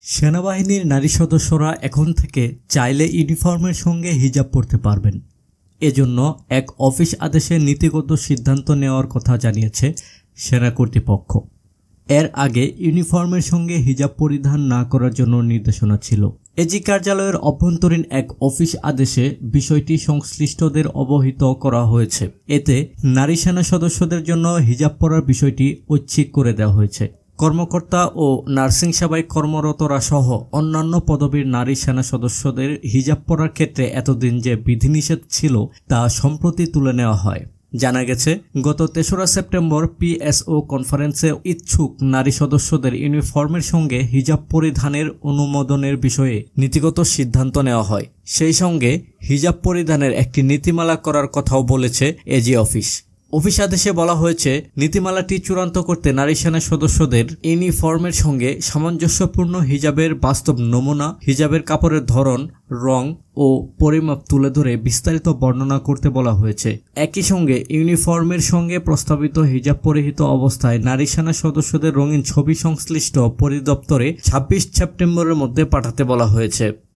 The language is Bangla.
সেনাবাহিনীর নারী সদস্যরা এখন থেকে চাইলে ইউনিফর্মের সঙ্গে হিজাব পরতে পারবেন। এজন্য এক অফিস আদেশে নীতিগত সিদ্ধান্ত নেওয়ার কথা জানিয়েছে সেনা কর্তৃপক্ষ। এর আগে ইউনিফর্মের সঙ্গে হিজাব পরিধান না করার জন্য নির্দেশনা ছিল। এজি কার্যালয়ের অভ্যন্তরীণ এক অফিস আদেশে বিষয়টি সংশ্লিষ্টদের অবহিত করা হয়েছে। এতে নারী সেনা সদস্যদের জন্য হিজাব পরার বিষয়টি ঐচ্ছিক করে দেওয়া হয়েছে। কর্মকর্তা ও নার্সিং সেবায় কর্মরতরা সহ অন্যান্য পদবীর নারী সেনা সদস্যদের হিজাব পরার ক্ষেত্রে এতদিন যে বিধিনিষেধ ছিল তা সম্প্রতি তুলে নেওয়া হয়। জানা গেছে, গত ৩রা সেপ্টেম্বর পিএসও কনফারেন্সে ইচ্ছুক নারী সদস্যদের ইউনিফর্মের সঙ্গে হিজাব পরিধানের অনুমোদনের বিষয়ে নীতিগত সিদ্ধান্ত নেওয়া হয়। সেই সঙ্গে হিজাব পরিধানের একটি নীতিমালা করার কথাও বলেছে এজি অফিস। অফিস আদেশে বলা হয়েছে, নীতিমালাটি চূড়ান্ত করতে নারী সেনা সদস্যদের ইউনিফর্মের সঙ্গে সামঞ্জস্যপূর্ণ হিজাবের বাস্তব নমুনা, হিজাবের কাপড়ের ধরন, রং ও পরিমাপ তুলে ধরে বিস্তারিত বর্ণনা করতে বলা হয়েছে। একই সঙ্গে ইউনিফর্মের সঙ্গে প্রস্তাবিত হিজাব পরিহিত অবস্থায় নারী সেনা সদস্যদের রঙিন ছবি সংশ্লিষ্ট পরিদপ্তরে ২৬ সেপ্টেম্বরের মধ্যে পাঠাতে বলা হয়েছে।